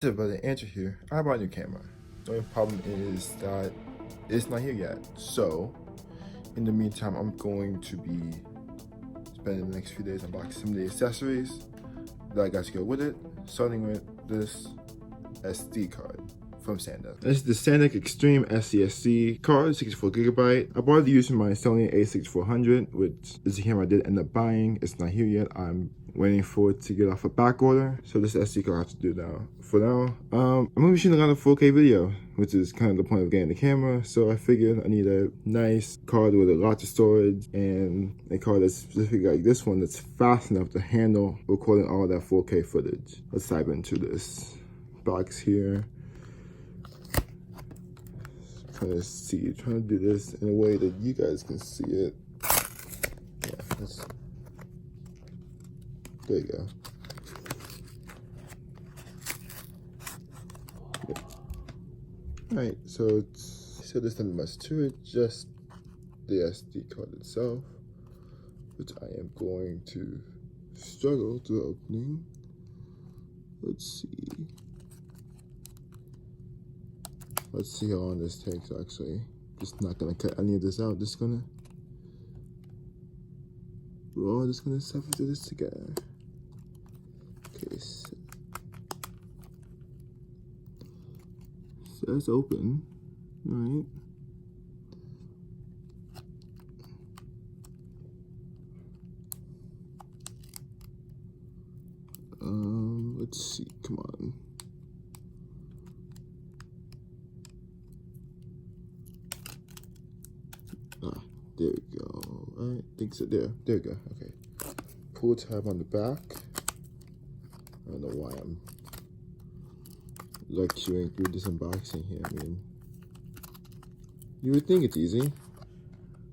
But the answer here, I bought a new camera. The only problem is that it's not here yet. So, in the meantime, I'm going to be spending the next few days unboxing some of the accessories that I got to go with it, starting with this SD card from Sendoff. This is the Sendoff Extreme SCSC card, 64GB. I bought it using my Sony a6400, which is a camera I did end up buying. It's not here yet. I'm waiting for it to get off a back order. So this SD card I have to do now. For now, I'm gonna be shooting a lot of 4K video, which is kind of the point of getting the camera. So I figured I need a nice card with a lot of storage and a card that's specifically like this one that's fast enough to handle recording all that 4K footage. Let's dive into this box here. Trying to do this in a way that you guys can see it. Yeah, there you go. Yeah. Alright, so there's not much to it, just the SD card itself, which I am going to struggle to opening. Let's see how long this takes actually. Just not gonna cut any of this out, we're all just gonna suffer through this together. Okay, so it's open, right? Let's see, come on. There we go. I think so. There we go. Okay. Pull tab on the back. I don't know why I'm lecturing through this unboxing here. I mean, you would think it's easy.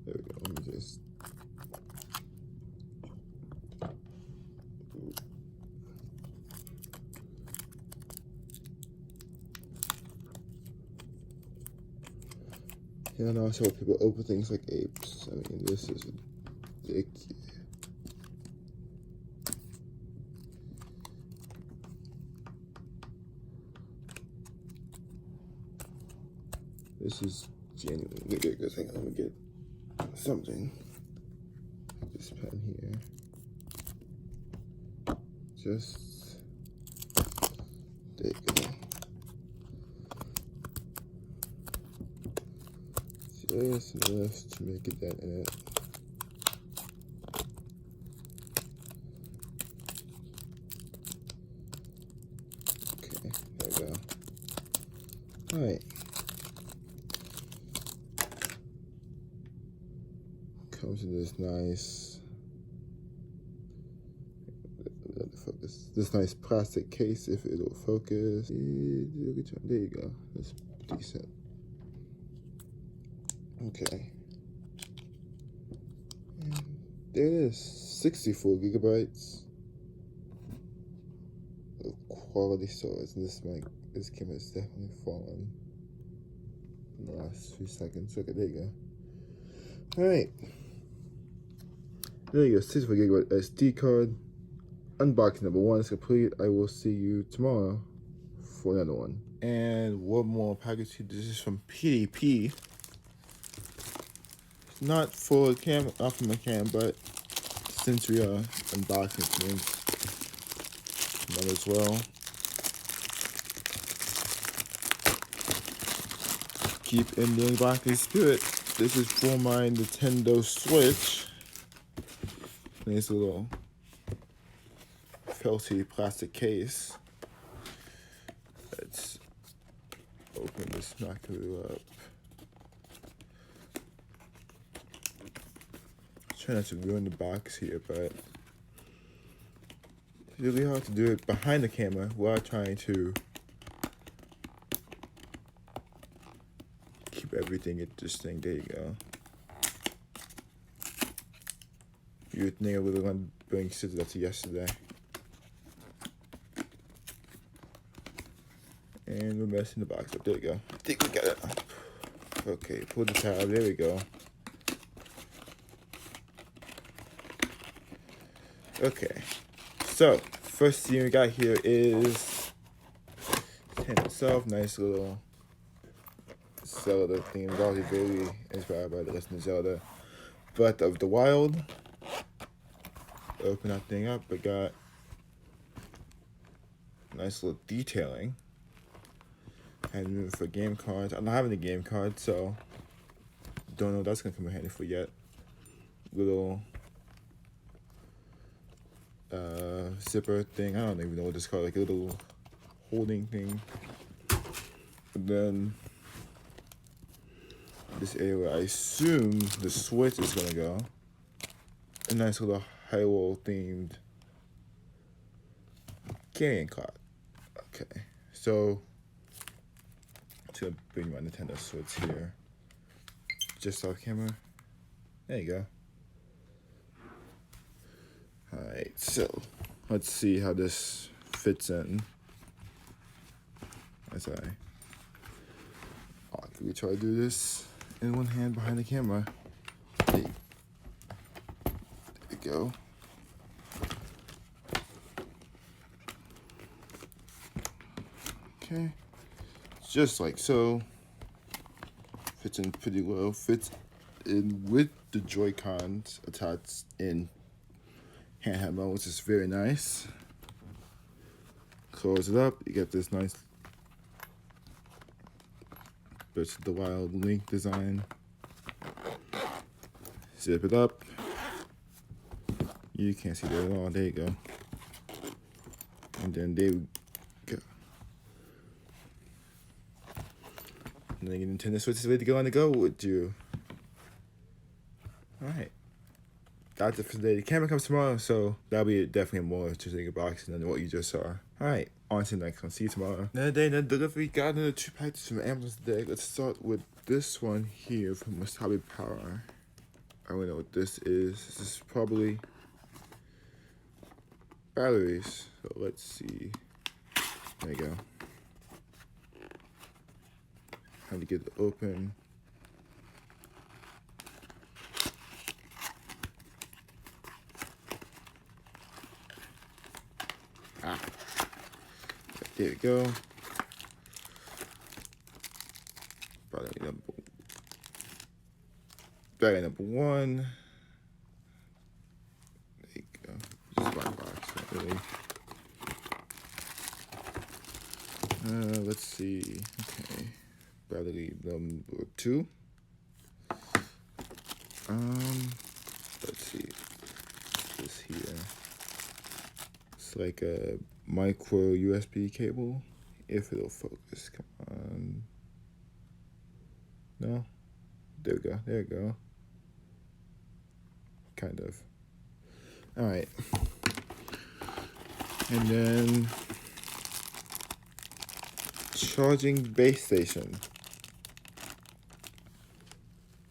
There we go. Let me just. Yeah, I know I saw people open things like apes. I mean, this is ridiculous. This is genuinely ridiculous. Hang on, let me get something. This pen here. Just there you go. Just enough to make a dent in it. Okay, there we go. Alright. Comes in this nice, focus. This nice plastic case if it'll focus. There you go. That's decent. Okay. And there it is, 64GB of quality storage. And this camera has definitely fallen in the last few seconds. Okay, there you go. Alright. There you go, 64GB SD card. Unboxing number 1 is complete. I will see you tomorrow for another one. And one more package here. This is from PDP. Not for a cam, not from a cam, but since we are unboxing things, might as well keep in the unboxing spirit. This is for my Nintendo Switch. Nice little felty plastic case. Let's open this knuckle up. Try not to ruin the box here, but it's really hard to do it behind the camera while trying to keep everything interesting. There you go. You would think I would have gone bring scissors up to yesterday. And we're messing the box up. There you go. I think we got it. Okay, pull the tab. There we go. Okay, so first thing we got here is pen itself, nice little Zelda theme. I was very inspired by the Legend of Zelda Breath of the Wild. Open that thing up, we got nice little detailing. And moving for game cards. I'm not having a game card, so don't know if that's gonna come in handy for yet. Little zipper thing. I don't even know what this called, like a little holding thing. And then this area where I assume the switch is gonna go. A nice little Hyrule themed carrying card. Okay, so I'm gonna bring my Nintendo Switch here. Just off camera. There you go. Alright, so let's see how this fits in. As can we try to do this in one hand behind the camera? Hey. There we go. Okay, just like so. Fits in pretty well. Fits in with the Joy-Cons attached in handheld mode, which is very nice. Close it up. You get this nice Breath of the Wild Link design. Zip it up. You can't see that at all. There you go. And then there we go. And then your Nintendo Switch is ready to go on the go with you. Alright. That's it for today. The camera comes tomorrow, so that'll be definitely more interesting unboxing than what you just saw. Alright, on to the next one. See you tomorrow. Another day, another delivery. Got another 2 packages from Amazon today. Let's start with this one here from Wasabi Power. I don't know what this is. This is probably batteries. So let's see. There you go. How to get it open. There we go. Battery number 1. There you go. Just black box, not really. Let's see. Okay. Battery number 2. Let's see. This here. It's like a micro USB cable. If it'll focus, come on. No? There we go, there we go. Kind of. Alright. And then charging base station.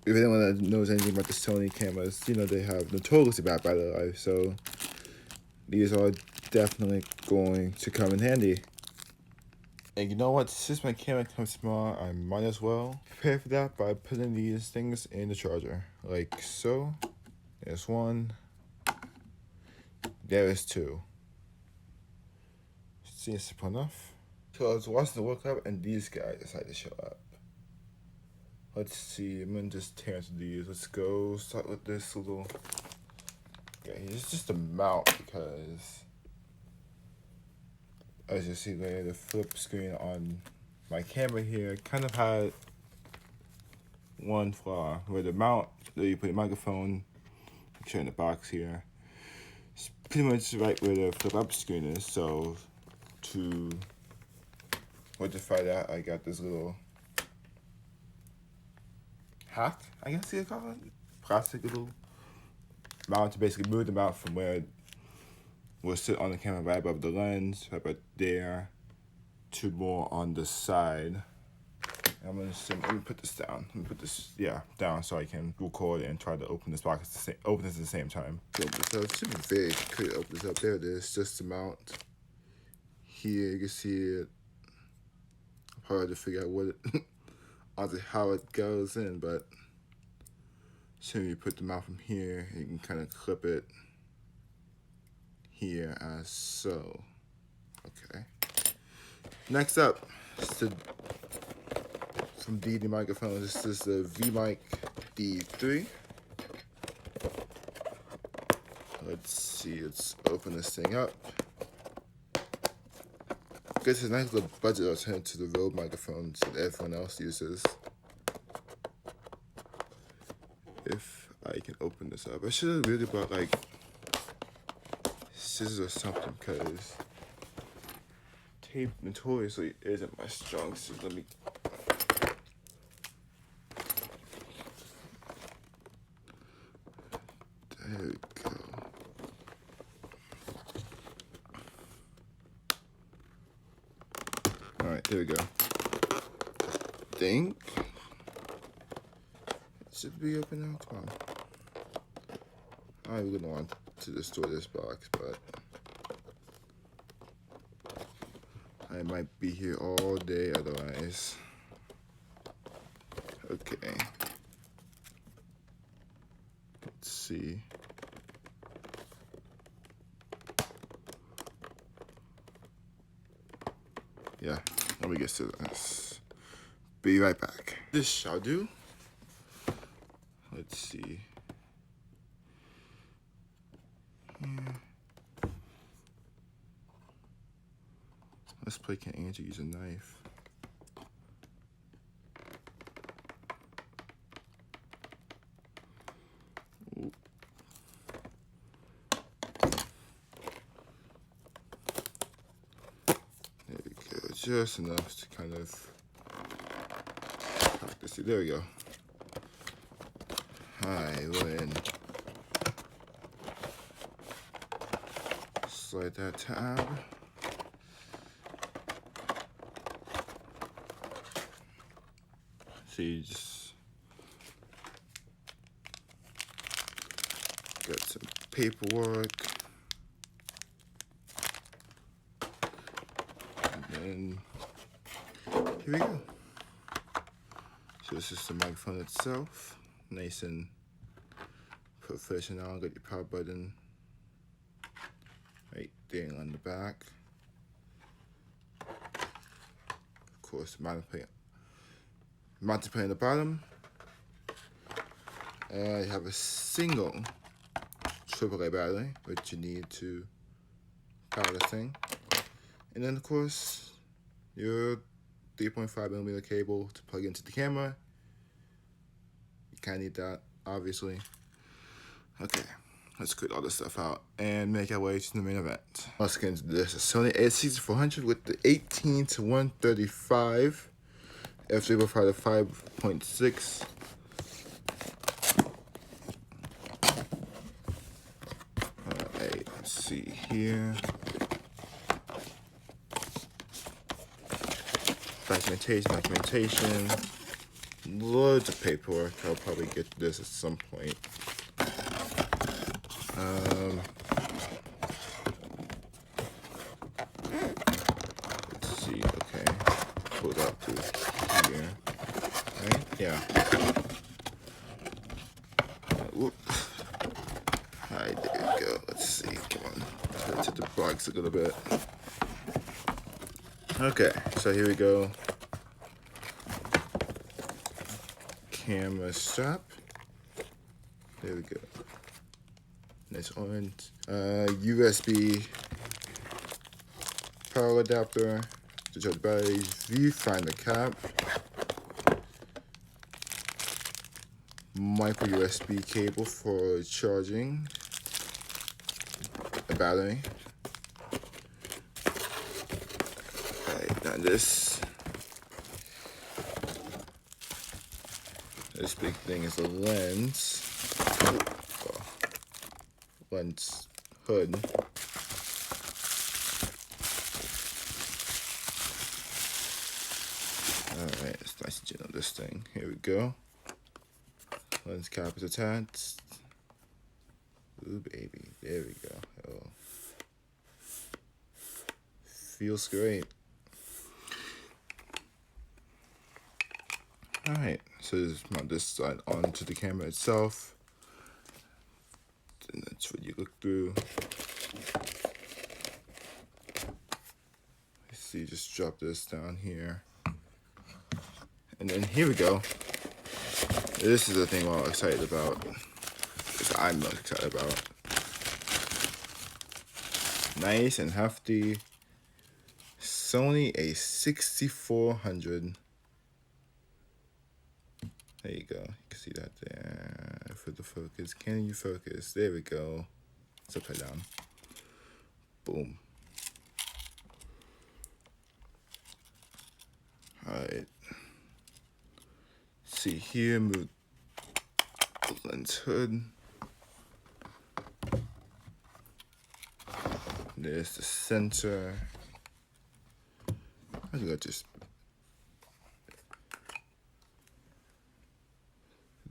If anyone that knows anything about the Sony cameras, you know they have notoriously bad battery life, so these are definitely going to come in handy. And you know what, since my camera comes tomorrow, I might as well prepare for that by putting these things in the charger. Like so. There's 1. There is 2. Seems simple enough. So I was watching the World Cup and these guys decided to show up. Let's see, I'm gonna just tear into these. Let's go start with this little. Okay, it's just a mount because as you see there, the flip screen on my camera here kind of had one flaw where the mount that you put your microphone, show in the box here, it's pretty much right where the flip up screen is. So to rectify that, I got this little hack, I guess you call it, plastic little mount to basically move the mount from where it will sit on the camera right above the lens, right about there, to more on the side. I'm gonna let me put this down. Let me put this down so I can record and try to open this box at the same time. Open this up. It should be very clear to open this up. There it is. Just the mount. Here you can see it. Hard to figure out what it how it goes in, but so you put the mount from here, you can kind of clip it here as so. Okay. Next up, from Deity microphones. This is the V-Mic D3. Let's see, let's open this thing up. It's a nice little budget alternative to the Rode microphones that everyone else uses. If I can open this up, I should have really bought like scissors or something, because tape notoriously isn't my strong suit. Let me. There we go. All right, there we go. Think it should be open now. Come on. I wouldn't want to destroy this box, but I might be here all day otherwise. Okay. Let's see. Yeah, let me get to this. Be right back. This shall do. Let's see. Let's play Can Angie use a knife. Ooh. There we go, just enough to kind of practice it. There we go. I win. Slide that tab. So you just got some paperwork, and then here we go. So this is the microphone itself, nice and professional. Got your power button right there on the back. Of course, mounting plate on the bottom. You have a single AAA battery, which you need to power this thing. And then, of course, your 3.5mm cable to plug into the camera. You kind of need that, obviously. Okay, let's quit all this stuff out and make our way to the main event. Let's get into this. A Sony a6400 with the 18-135 f3 profile of 5.6. Alright, let's see here. Documentation. Loads of paperwork. I'll probably get this at some point. Let's see, okay. Pull it up to here. Right? Yeah. Whoop. Alright, there we go. Let's see. Come on. Let's hit the box a little bit. Okay, so here we go. Camera strap. There we go. Nice orange. USB power adapter to charge batteries. Viewfinder cap. Micro USB cable for charging a battery. Alright, now this big thing is a lens. Lens hood. Alright, let's nice and gentle this thing. Here we go. Lens cap is attached. Ooh, baby. There we go. Oh. Feels great. Alright, so just mount this side onto the camera itself. And that's what you look through. So you just drop this down here. And then here we go. This is the thing I'm excited about. I'm most excited about. Nice and hefty. Sony a6400. There you go. You can see that there. For the focus. Can you focus? There we go. It's upside down. Boom. Alright. See here, move the lens hood. There's the center. I think I just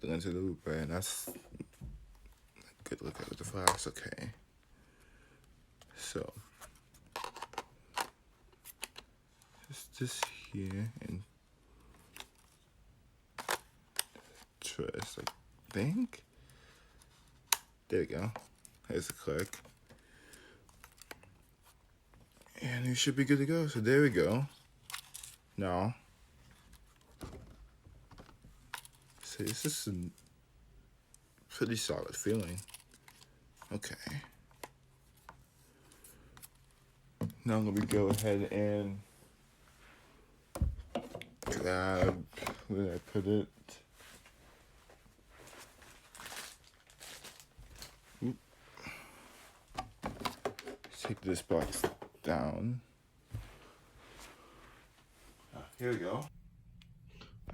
the lens of the loop, right? That's a good look at the flash. Okay. So just this here and twist, I think. There we go. There's the click. And you should be good to go. So there we go. Now, see, this is a pretty solid feeling. Okay. Now let me go ahead and grab where I put it. Oop. Take this box down. Here we go.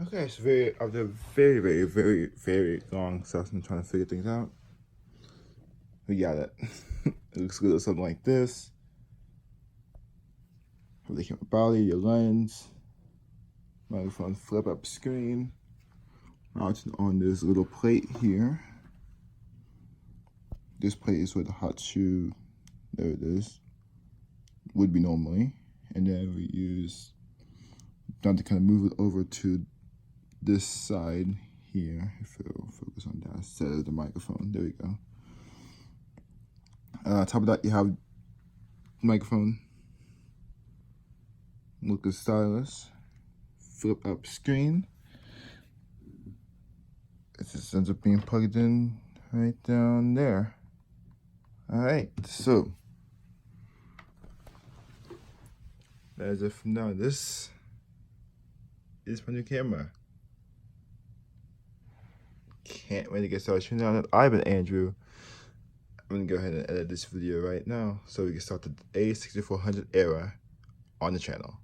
Okay, so after very long session trying to figure things out, we got it. It looks good, something like this. Have the camera body, your lens, microphone flip up screen, mounted on this little plate here. This plate is where the hot shoe, there it is, would be normally. And then we use, now to kind of move it over to this side here, if it'll focus on that side of the microphone. There we go. On top of that, you have microphone, look at stylus, flip up screen. It just ends up being plugged in right down there. All right, so that is it from now. This is my new camera. Can't wait to get started shooting on it. I've been Andrew. I'm gonna go ahead and edit this video right now so we can start the A6400 era on the channel.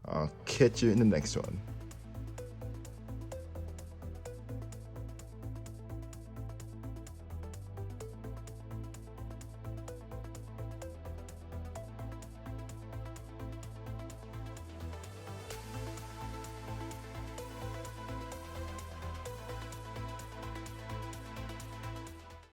I'll catch you in the next one.